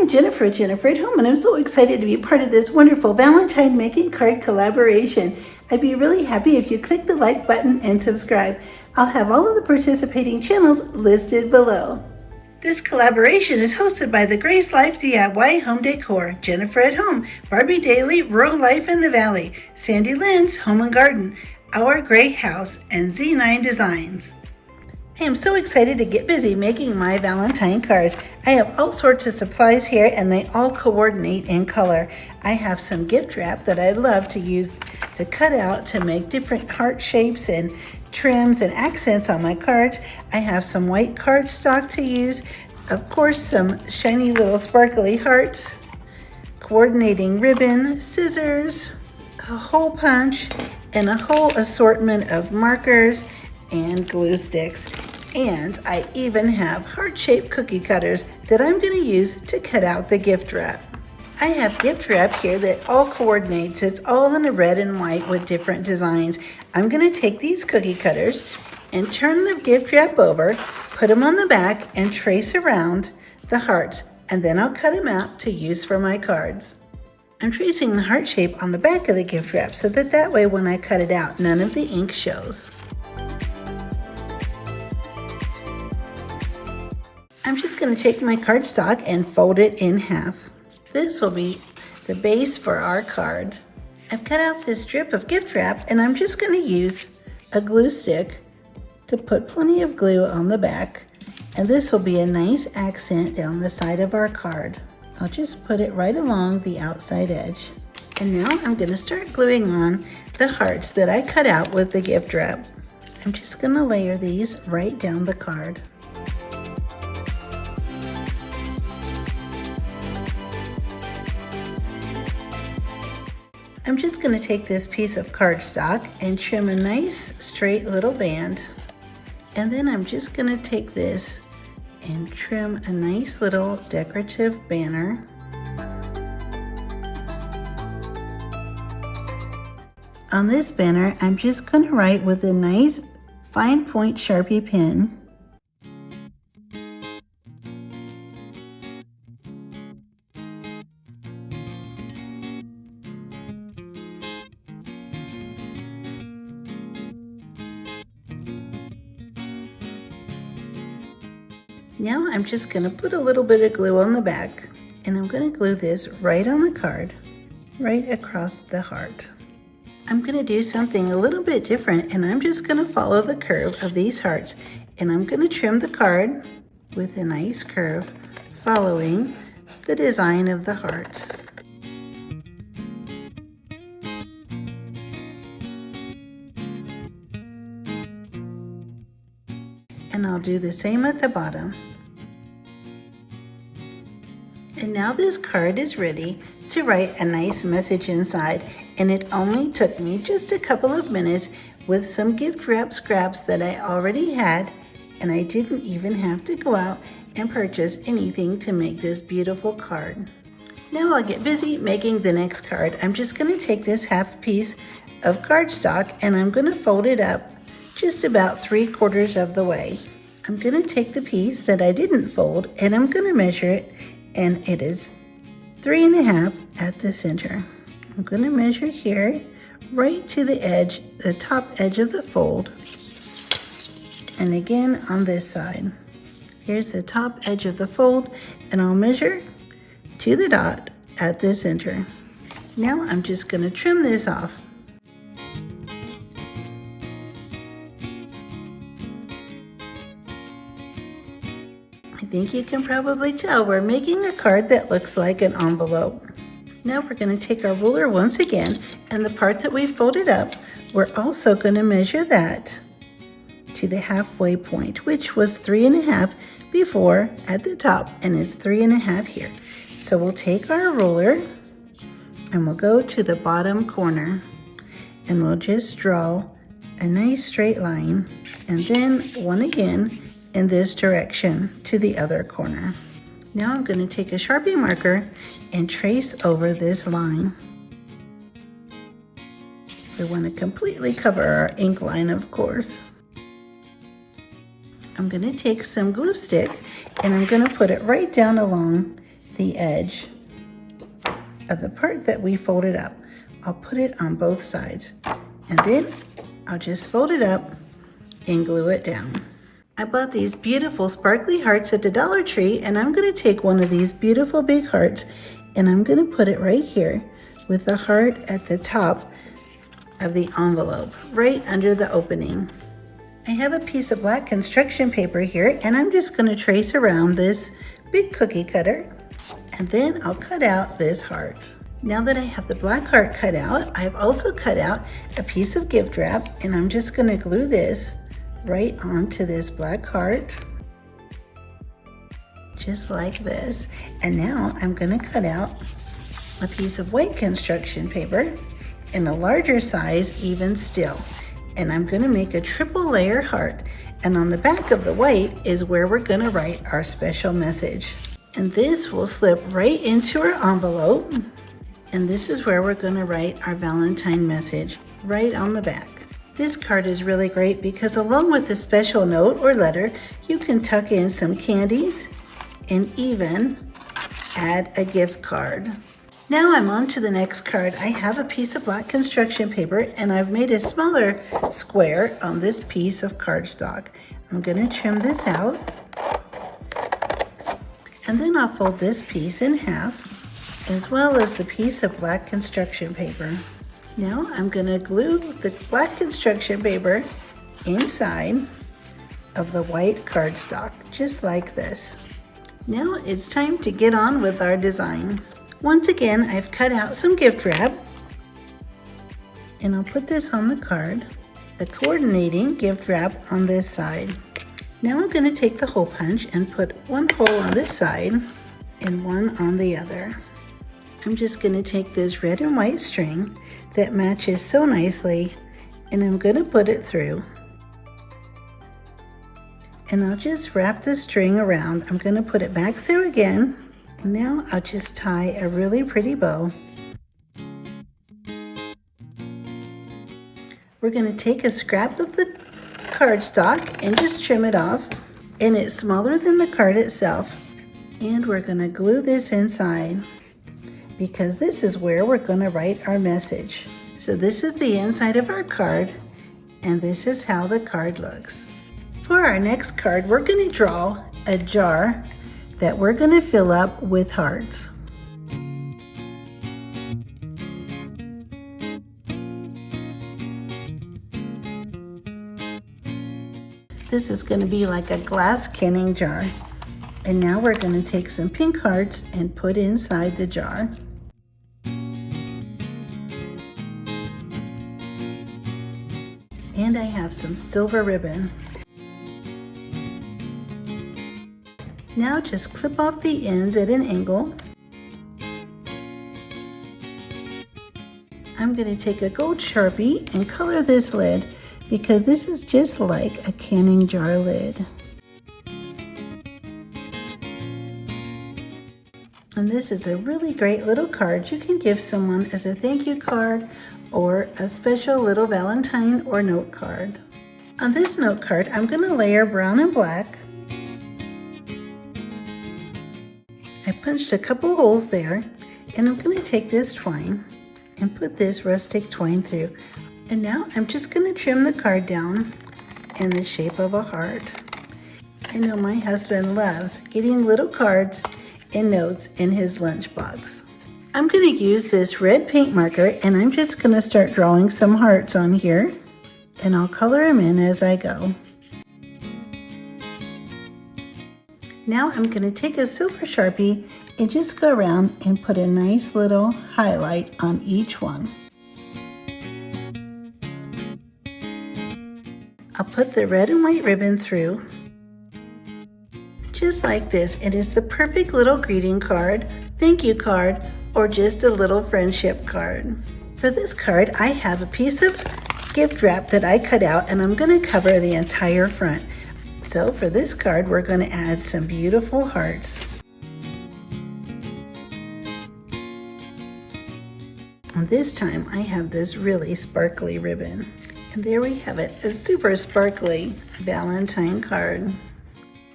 I'm Jennifer at Home, and I'm so excited to be part of this wonderful Valentine making card collaboration. I'd be really happy if you click the like button and subscribe. I'll have all of the participating channels listed below. This collaboration is hosted by the Grace Life DIY Home Decor, Jennifer at Home, Barbie Daily, Rural Life in the Valley, Sandy Lynn's Home and Garden, Our Gray House, and Z9 Designs. I am so excited to get busy making my Valentine cards. I have all sorts of supplies here and they all coordinate in color. I have some gift wrap that I love to use to cut out to make different heart shapes and trims and accents on my cards. I have some white cardstock to use. Of course, some shiny little sparkly hearts, coordinating ribbon, scissors, a hole punch, and a whole assortment of markers and glue sticks. And I even have heart-shaped cookie cutters that I'm going to use to cut out the gift wrap. I have gift wrap here that all coordinates. It's all in a red and white with different designs. I'm going to take these cookie cutters and turn the gift wrap over, put them on the back, and trace around the hearts. And then I'll cut them out to use for my cards. I'm tracing the heart shape on the back of the gift wrap so that way when I cut it out, none of the ink shows. I'm just going to take my cardstock and fold it in half. This will be the base for our card. I've cut out this strip of gift wrap and I'm just going to use a glue stick to put plenty of glue on the back. And this will be a nice accent down the side of our card. I'll just put it right along the outside edge. And now I'm going to start gluing on the hearts that I cut out with the gift wrap. I'm just going to layer these right down the card. I'm just going to take this piece of cardstock and trim a nice straight little band. And then I'm just going to take this and trim a nice little decorative banner. On this banner, I'm just going to write with a nice fine point Sharpie pen. Now I'm just going to put a little bit of glue on the back, and I'm going to glue this right on the card, right across the heart. I'm going to do something a little bit different, and I'm just going to follow the curve of these hearts, and I'm going to trim the card with a nice curve following the design of the hearts. And I'll do the same at the bottom. And now this card is ready to write a nice message inside, and it only took me just a couple of minutes with some gift wrap scraps that I already had, and I didn't even have to go out and purchase anything to make this beautiful card. Now I'll get busy making the next card. I'm just going to take this half piece of cardstock and I'm going to fold it up just about 3/4 of the way. I'm going to take the piece that I didn't fold and I'm going to measure it, and it is 3.5 at the center. I'm going to measure here right to the edge, the top edge of the fold, and again on this side. Here's the top edge of the fold, and I'll measure to the dot at the center. Now I'm just going to trim this off. I think you can probably tell we're making a card that looks like an envelope. Now we're going to take our ruler once again, and the part that we folded up, we're also going to measure that to the halfway point, which was 3.5 before at the top, and it's 3.5 here. So we'll take our ruler and we'll go to the bottom corner and we'll just draw a nice straight line, and then one again in this direction to the other corner. Now I'm going to take a Sharpie marker and trace over this line. We want to completely cover our ink line, of course. I'm going to take some glue stick and I'm going to put it right down along the edge of the part that we folded up. I'll put it on both sides, and then I'll just fold it up and glue it down. I bought these beautiful sparkly hearts at the Dollar Tree, and I'm going to take one of these beautiful big hearts and I'm going to put it right here with the heart at the top of the envelope, right under the opening. I have a piece of black construction paper here, and I'm just going to trace around this big cookie cutter, and then I'll cut out this heart. Now that I have the black heart cut out, I've also cut out a piece of gift wrap, and I'm just going to glue this right onto this black heart, just like this. And now I'm going to cut out a piece of white construction paper in a larger size, even still, and I'm going to make a triple layer heart, and on the back of the white is where we're going to write our special message. And this will slip right into our envelope, and this is where we're going to write our Valentine message, right on the back. This card is really great because along with a special note or letter, you can tuck in some candies and even add a gift card. Now I'm on to the next card. I have a piece of black construction paper, and I've made a smaller square on this piece of cardstock. I'm going to trim this out, and then I'll fold this piece in half, as well as the piece of black construction paper. Now I'm going to glue the black construction paper inside of the white cardstock, just like this. Now it's time to get on with our design. Once again, I've cut out some gift wrap, and I'll put this on the card, the coordinating gift wrap on this side. Now I'm going to take the hole punch and put one hole on this side and one on the other. I'm just going to take this red and white string that matches so nicely, and I'm going to put it through. And I'll just wrap the string around. I'm going to put it back through again, and now I'll just tie a really pretty bow. We're going to take a scrap of the cardstock and just trim it off, and it's smaller than the card itself. And we're going to glue this inside, because this is where we're going to write our message. So this is the inside of our card, and this is how the card looks. For our next card, we're going to draw a jar that we're going to fill up with hearts. This is going to be like a glass canning jar. And now we're going to take some pink hearts and put inside the jar. And I have some silver ribbon. Now just clip off the ends at an angle. I'm going to take a gold Sharpie and color this lid, because this is just like a canning jar lid. And this is a really great little card you can give someone as a thank you card or a special little Valentine or note card. On this note card, I'm going to layer brown and black. I punched a couple holes there, and I'm going to take this twine and put this rustic twine through. And now I'm just going to trim the card down in the shape of a heart. I know my husband loves getting little cards and notes in his lunchbox. I'm going to use this red paint marker, and I'm just going to start drawing some hearts on here, and I'll color them in as I go. Now I'm going to take a silver Sharpie and just go around and put a nice little highlight on each one. I'll put the red and white ribbon through, just like this. It is the perfect little greeting card, thank you card, or just a little friendship card. For this card, I have a piece of gift wrap that I cut out, and I'm going to cover the entire front. So for this card, we're going to add some beautiful hearts. And this time I have this really sparkly ribbon. And there we have it, a super sparkly Valentine card.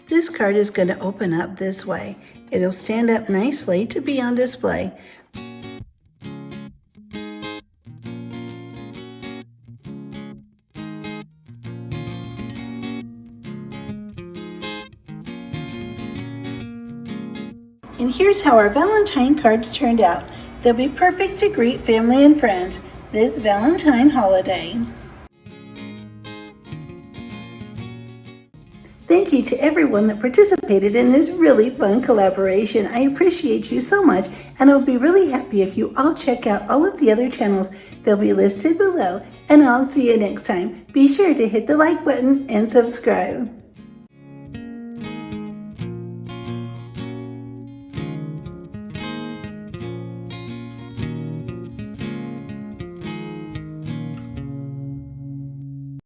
This card is going to open up this way. It'll stand up nicely to be on display. And here's how our Valentine cards turned out. They'll be perfect to greet family and friends this Valentine holiday. Thank you to everyone that participated in this really fun collaboration. I appreciate you so much, and I'll be really happy if you all check out all of the other channels. They'll be listed below, and I'll see you next time. Be sure to hit the like button and subscribe.